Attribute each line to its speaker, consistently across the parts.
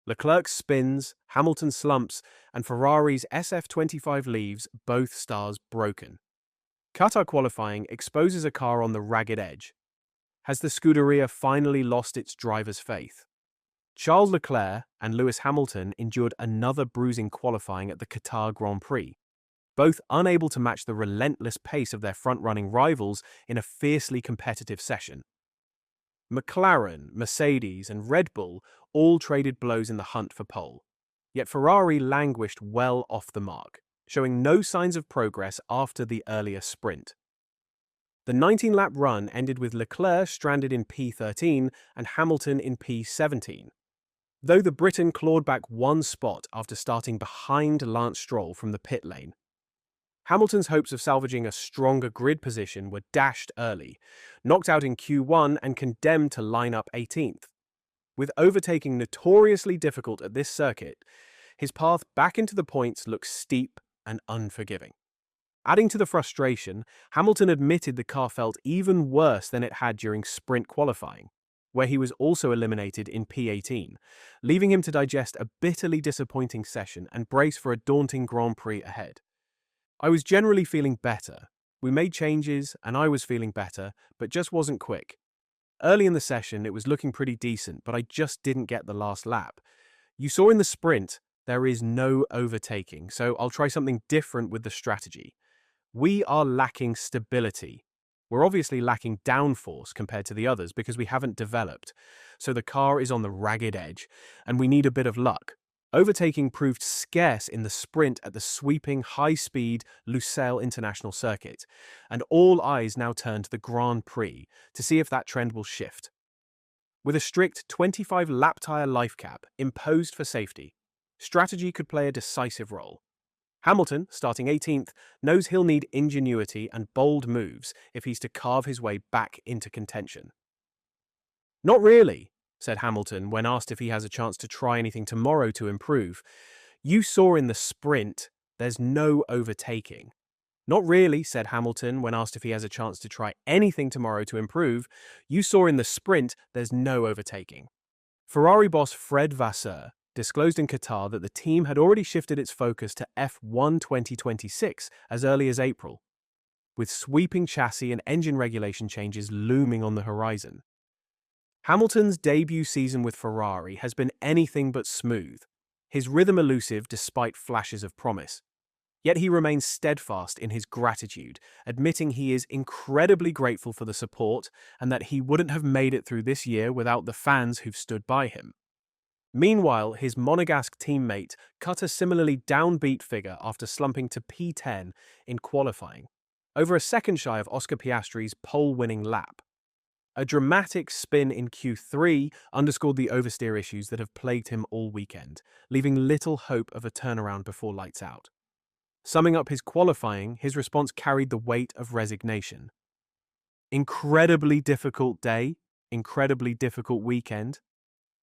Speaker 1: Leclerc spins, Hamilton slumps, and Ferrari's SF25 leaves both stars broken. Qatar Qualifying exposes a car on the ragged edge. Has the Scuderia finally lost its driver's faith? Charles Leclerc and Lewis Hamilton endured another bruising qualifying at the Qatar Grand Prix, both unable to match the relentless pace of their front-running rivals in a fiercely competitive session. McLaren, Mercedes, and Red Bull all traded blows in the hunt for pole, yet Ferrari languished well off the mark, showing no signs of progress after the earlier sprint. The 19-lap run ended with Leclerc stranded in P13 and Hamilton in P17. Though the Briton clawed back one spot after starting behind Lance Stroll from the pit lane, Hamilton's hopes of salvaging a stronger grid position were dashed early, knocked out in Q1 and condemned to line up 18th. With overtaking notoriously difficult at this circuit, his path back into the points looks steep and unforgiving. Adding to the frustration, Hamilton admitted the car felt even worse than it had during sprint qualifying, where he was also eliminated in P18, leaving him to digest a bitterly disappointing session and brace for a daunting Grand Prix ahead. I was generally feeling better. We made changes and I was feeling better, but just wasn't quick. Early in the session, it was looking pretty decent, but I just didn't get the last lap. You saw in the sprint, there is no overtaking, so I'll try something different with the strategy. We are lacking stability. We're obviously lacking downforce compared to the others because we haven't developed, so the car is on the ragged edge, and we need a bit of luck. Overtaking proved scarce in the sprint at the sweeping, high-speed Lusail International Circuit, and all eyes now turn to the Grand Prix to see if that trend will shift. With a strict 25-lap tyre life cap imposed for safety, strategy could play a decisive role. Hamilton, starting 18th, knows he'll need ingenuity and bold moves if he's to carve his way back into contention. "Not really," said Hamilton when asked if he has a chance to try anything tomorrow to improve. "You saw in the sprint, there's no overtaking." "Not really," said Hamilton when asked if he has a chance to try anything tomorrow to improve. "You saw in the sprint, there's no overtaking." Ferrari boss Fred Vasseur disclosed in Qatar that the team had already shifted its focus to F1 2026 as early as April, with sweeping chassis and engine regulation changes looming on the horizon. Hamilton's debut season with Ferrari has been anything but smooth, his rhythm elusive despite flashes of promise. Yet he remains steadfast in his gratitude, admitting he is incredibly grateful for the support and that he wouldn't have made it through this year without the fans who've stood by him. Meanwhile, his Monegasque teammate cut a similarly downbeat figure after slumping to P10 in qualifying, over a second shy of Oscar Piastri's pole-winning lap. A dramatic spin in Q3 underscored the oversteer issues that have plagued him all weekend, leaving little hope of a turnaround before lights out. Summing up his qualifying, his response carried the weight of resignation. "Incredibly difficult day, incredibly difficult weekend.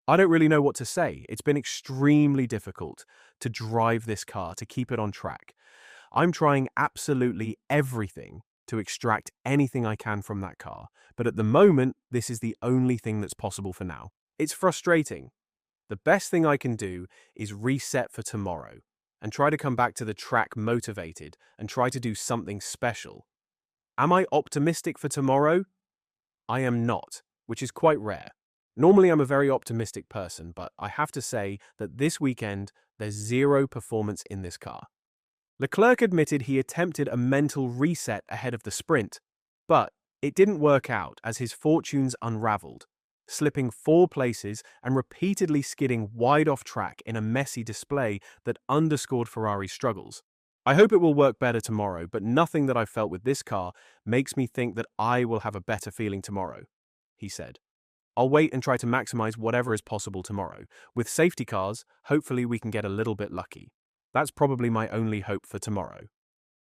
Speaker 1: I don't really know what to say. It's been extremely difficult to drive this car, to keep it on track. I'm trying absolutely everything to extract anything I can from that car, but at the moment, this is the only thing that's possible for now. It's frustrating. The best thing I can do is reset for tomorrow and try to come back to the track motivated and try to do something special. Am I optimistic for tomorrow? I am not, which is quite rare. Normally, I'm a very optimistic person, but I have to say that this weekend, there's zero performance in this car." Leclerc admitted he attempted a mental reset ahead of the sprint, but it didn't work out as his fortunes unraveled, slipping 4 places and repeatedly skidding wide off track in a messy display that underscored Ferrari's struggles. "I hope it will work better tomorrow, but nothing that I've felt with this car makes me think that I will have a better feeling tomorrow," he said. "I'll wait and try to maximize whatever is possible tomorrow. With safety cars, hopefully we can get a little bit lucky. That's probably my only hope for tomorrow."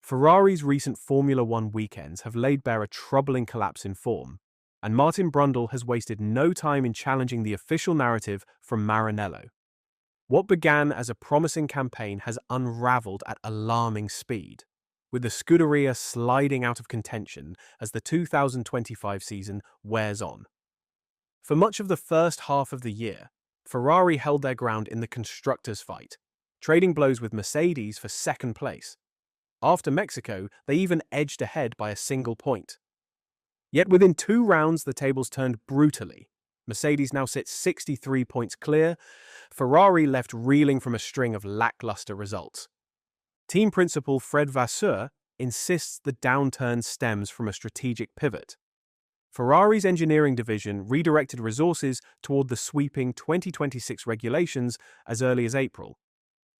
Speaker 1: Ferrari's recent Formula One weekends have laid bare a troubling collapse in form, and Martin Brundle has wasted no time in challenging the official narrative from Maranello. What began as a promising campaign has unraveled at alarming speed, with the Scuderia sliding out of contention as the 2025 season wears on. For much of the first half of the year, Ferrari held their ground in the constructors' fight, trading blows with Mercedes for second place. After Mexico, they even edged ahead by a single point. Yet within 2 rounds, the tables turned brutally. Mercedes now sits 63 points clear, Ferrari left reeling from a string of lackluster results. Team principal Fred Vasseur insists the downturn stems from a strategic pivot. Ferrari's engineering division redirected resources toward the sweeping 2026 regulations as early as April,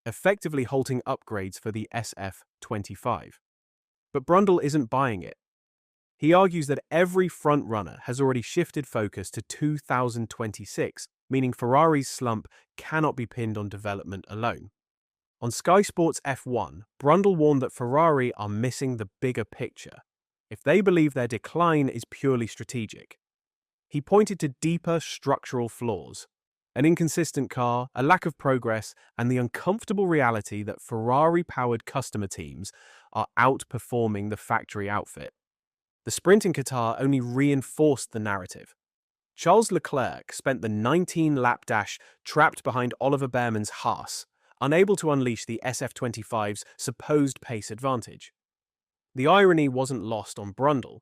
Speaker 1: effectively halting upgrades for the SF25. But Brundle isn't buying it. He argues that every front-runner has already shifted focus to 2026, meaning Ferrari's slump cannot be pinned on development alone. On Sky Sports F1, Brundle warned that Ferrari are missing the bigger picture if they believe their decline is purely strategic. He pointed to deeper structural flaws, an inconsistent car, a lack of progress, and the uncomfortable reality that Ferrari-powered customer teams are outperforming the factory outfit. The sprint in Qatar only reinforced the narrative. Charles Leclerc spent the 19-lap dash trapped behind Oliver Behrman's Haas, unable to unleash the SF25's supposed pace advantage. The irony wasn't lost on Brundle.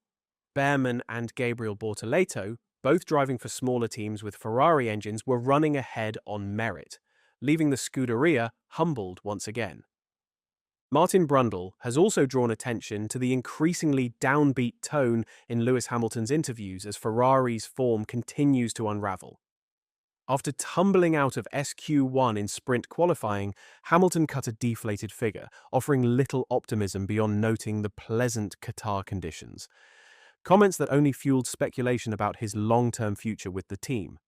Speaker 1: Behrman and Gabriel Bortoleto, both driving for smaller teams with Ferrari engines, were running ahead on merit, leaving the Scuderia humbled once again. Martin Brundle has also drawn attention to the increasingly downbeat tone in Lewis Hamilton's interviews as Ferrari's form continues to unravel. After tumbling out of SQ1 in sprint qualifying, Hamilton cut a deflated figure, offering little optimism beyond noting the pleasant Qatar conditions. Comments that only fueled speculation about his long-term future with the team.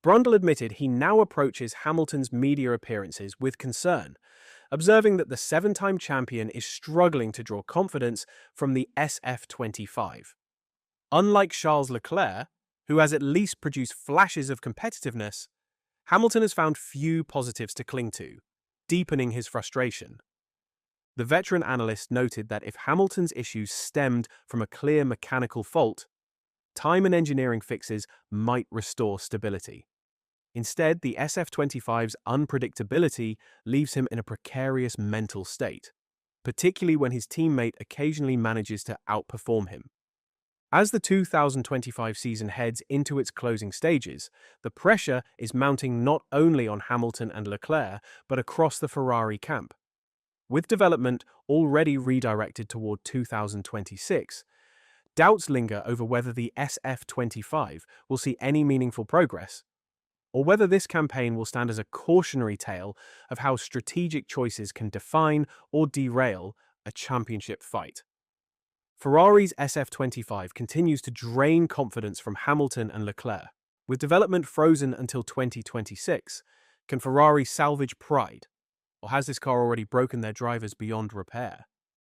Speaker 1: Brundle admitted he now approaches Hamilton's media appearances with concern, observing that the 7-time champion is struggling to draw confidence from the SF25. Unlike Charles Leclerc, who has at least produced flashes of competitiveness, Hamilton has found few positives to cling to, deepening his frustration. The veteran analyst noted that if Hamilton's issues stemmed from a clear mechanical fault, time and engineering fixes might restore stability. Instead, the SF25's unpredictability leaves him in a precarious mental state, particularly when his teammate occasionally manages to outperform him. As the 2025 season heads into its closing stages, the pressure is mounting not only on Hamilton and Leclerc, but across the Ferrari camp. With development already redirected toward 2026, doubts linger over whether the SF25 will see any meaningful progress, or whether this campaign will stand as a cautionary tale of how strategic choices can define or derail a championship fight. Ferrari's SF25 continues to drain confidence from Hamilton and Leclerc. With development frozen until 2026, can Ferrari salvage pride? Or has this car already broken their drivers beyond repair?